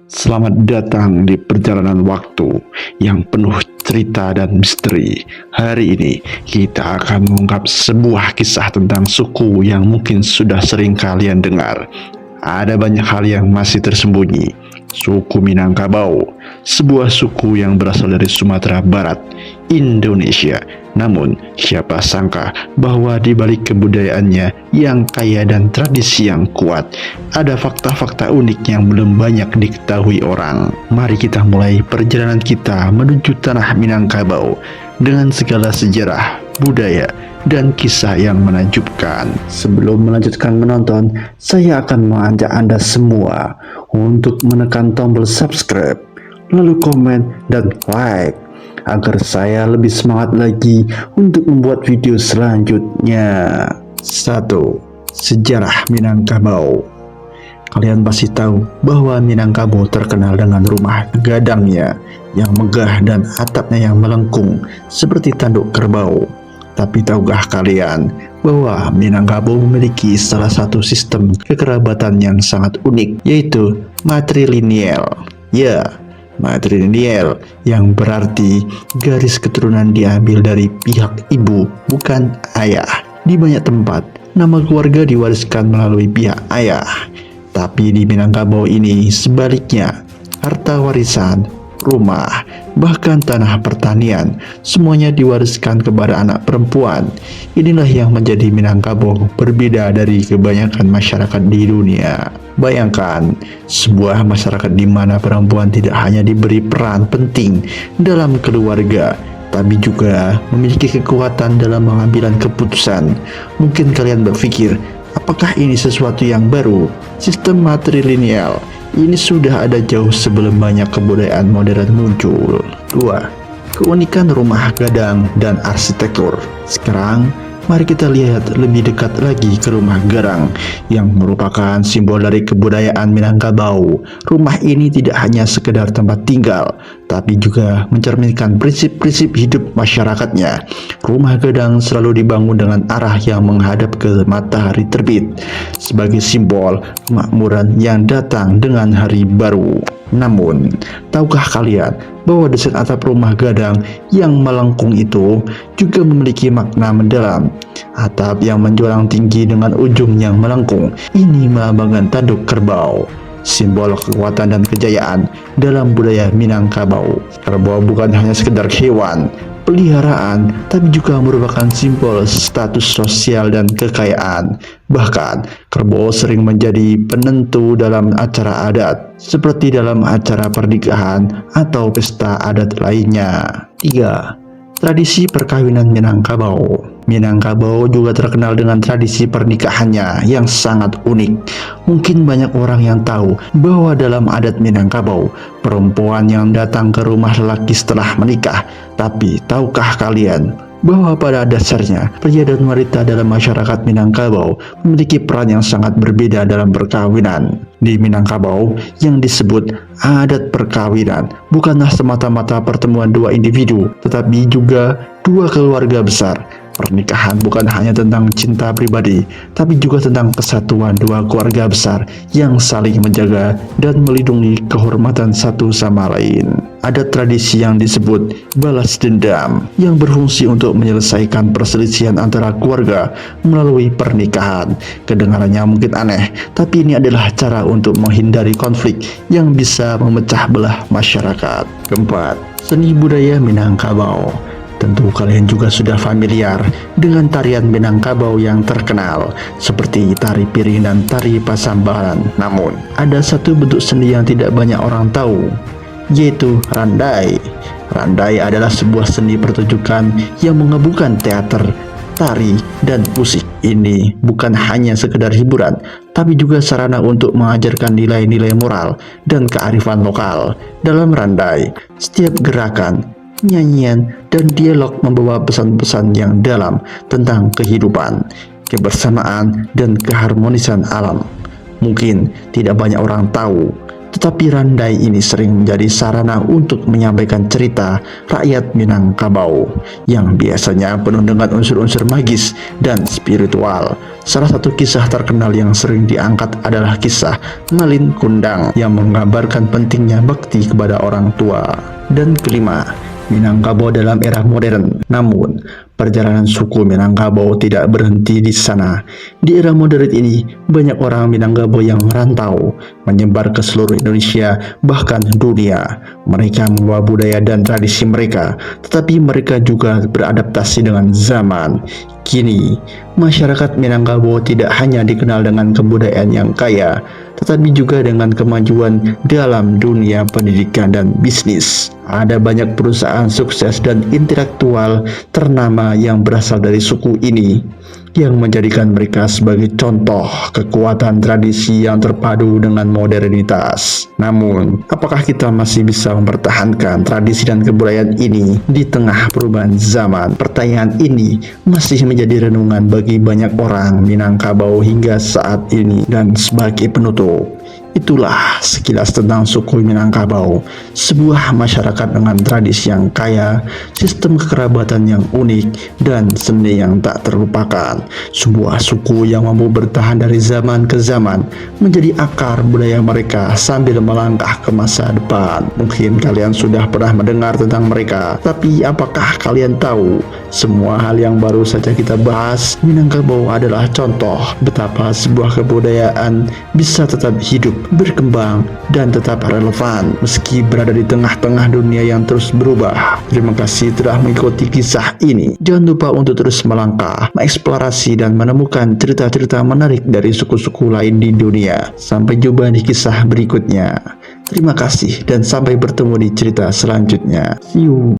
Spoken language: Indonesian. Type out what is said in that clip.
Selamat datang di perjalanan waktu yang penuh cerita dan misteri. Hari ini kita akan mengungkap sebuah kisah tentang suku yang mungkin sudah sering kalian dengar. Ada banyak hal yang masih tersembunyi. Suku Minangkabau, sebuah suku yang berasal dari Sumatera Barat, Indonesia. Namun, siapa sangka bahwa di balik kebudayaannya yang kaya dan tradisi yang kuat, ada fakta-fakta unik yang belum banyak diketahui orang. Mari kita mulai perjalanan kita menuju tanah Minangkabau dengan segala sejarah, budaya, dan kisah yang menakjubkan. Sebelum melanjutkan menonton, saya akan mengajak Anda semua untuk menekan tombol subscribe, lalu komen dan like, agar saya lebih semangat lagi untuk membuat video selanjutnya. 1. Sejarah Minangkabau. Kalian pasti tahu bahwa Minangkabau terkenal dengan rumah gadangnya yang megah dan atapnya yang melengkung seperti tanduk kerbau. Tapi tahukah kalian bahwa Minangkabau memiliki salah satu sistem kekerabatan yang sangat unik, yaitu matrilineal. Ya, matrilineal yang berarti garis keturunan diambil dari pihak ibu, bukan ayah. Di banyak tempat, nama keluarga diwariskan melalui pihak ayah. Tapi di Minangkabau ini sebaliknya, harta warisan, rumah, bahkan tanah pertanian, semuanya diwariskan kepada anak perempuan. Inilah yang menjadi Minangkabau berbeda dari kebanyakan masyarakat di dunia. Bayangkan, sebuah masyarakat di mana perempuan tidak hanya diberi peran penting dalam keluarga, tapi juga memiliki kekuatan dalam pengambilan keputusan. Mungkin kalian berpikir, apakah ini sesuatu yang baru? Sistem matrilineal ini sudah ada jauh sebelum banyak kebudayaan modern muncul. 2. Keunikan rumah gadang dan arsitektur. Sekarang, mari kita lihat lebih dekat lagi ke rumah gadang yang merupakan simbol dari kebudayaan Minangkabau. Rumah ini tidak hanya sekedar tempat tinggal, tapi juga mencerminkan prinsip-prinsip hidup masyarakatnya. Rumah gadang selalu dibangun dengan arah yang menghadap ke matahari terbit, sebagai simbol kemakmuran yang datang dengan hari baru. Namun, tahukah kalian bahwa desain atap rumah gadang yang melengkung itu juga memiliki makna mendalam? Atap yang menjulang tinggi dengan ujung yang melengkung ini melambangkan tanduk kerbau, simbol kekuatan dan kejayaan dalam budaya Minangkabau. Kerbau bukan hanya sekedar hewan peliharaan, tapi juga merupakan simbol status sosial dan kekayaan. Bahkan, kerbau sering menjadi penentu dalam acara adat, seperti dalam acara pernikahan atau pesta adat lainnya. 3. Tradisi perkawinan Minangkabau. Minangkabau juga terkenal dengan tradisi pernikahannya yang sangat unik. Mungkin banyak orang yang tahu bahwa dalam adat Minangkabau, perempuan yang datang ke rumah lelaki setelah menikah. Tapi tahukah kalian bahwa pada dasarnya pria dan wanita dalam masyarakat Minangkabau memiliki peran yang sangat berbeda dalam perkawinan. Di Minangkabau yang disebut adat perkawinan bukanlah semata-mata pertemuan dua individu, tetapi juga dua keluarga besar. Pernikahan bukan hanya tentang cinta pribadi, tapi juga tentang kesatuan dua keluarga besar yang saling menjaga dan melindungi kehormatan satu sama lain. Ada tradisi yang disebut balas dendam yang berfungsi untuk menyelesaikan perselisihan antara keluarga melalui pernikahan. Kedengarannya mungkin aneh, tapi ini adalah cara untuk menghindari konflik yang bisa memecah belah masyarakat. 4. Seni budaya Minangkabau. Tentu kalian juga sudah familiar dengan tarian Minangkabau yang terkenal seperti tari piring dan tari pasambaran. Namun, ada satu bentuk seni yang tidak banyak orang tahu, yaitu randai. Randai adalah sebuah seni pertunjukan yang menggabungkan teater, tari, dan musik. Ini bukan hanya sekedar hiburan, tapi juga sarana untuk mengajarkan nilai-nilai moral dan kearifan lokal. Dalam randai, setiap gerakan, nyanyian, dan dialog membawa pesan-pesan yang dalam tentang kehidupan, kebersamaan, dan keharmonisan alam. Mungkin tidak banyak orang tahu, tetapi Randai ini sering menjadi sarana untuk menyampaikan cerita rakyat Minangkabau yang biasanya penuh dengan unsur-unsur magis dan spiritual. Salah satu kisah terkenal yang sering diangkat adalah kisah Ngalin Kundang yang menggambarkan pentingnya bakti kepada orang tua. Dan kelima, Minangkabau dalam era modern. Namun, perjalanan suku Minangkabau tidak berhenti di sana. Di era modern ini, banyak orang Minangkabau yang merantau, menyebar ke seluruh Indonesia, bahkan dunia. Mereka membawa budaya dan tradisi mereka, tetapi mereka juga beradaptasi dengan zaman. Kini, masyarakat Minangkabau tidak hanya dikenal dengan kebudayaan yang kaya, tetapi juga dengan kemajuan dalam dunia pendidikan dan bisnis. Ada banyak perusahaan sukses dan intelektual ternama yang berasal dari suku ini, yang menjadikan mereka sebagai contoh kekuatan tradisi yang terpadu dengan modernitas. Namun, apakah kita masih bisa mempertahankan tradisi dan kebudayaan ini di tengah perubahan zaman? Pertanyaan ini masih menjadi renungan bagi banyak orang Minangkabau hingga saat ini. Dan sebagai penutup, itulah sekilas tentang suku Minangkabau, sebuah masyarakat dengan tradisi yang kaya, sistem kekerabatan yang unik, dan seni yang tak terlupakan. Sebuah suku yang mampu bertahan dari zaman ke zaman, menjadi akar budaya mereka sambil melangkah ke masa depan. Mungkin kalian sudah pernah mendengar tentang mereka, tapi apakah kalian tahu semua hal yang baru saja kita bahas? Minangkabau adalah contoh betapa sebuah kebudayaan bisa tetap hidup, berkembang, dan tetap relevan meski berada di tengah-tengah dunia yang terus berubah. Terima kasih telah mengikuti kisah ini. Jangan lupa untuk terus melangkah, mengeksplorasi, dan menemukan cerita-cerita menarik dari suku-suku lain di dunia. Sampai jumpa di kisah berikutnya. Terima kasih dan sampai bertemu di cerita selanjutnya. See you.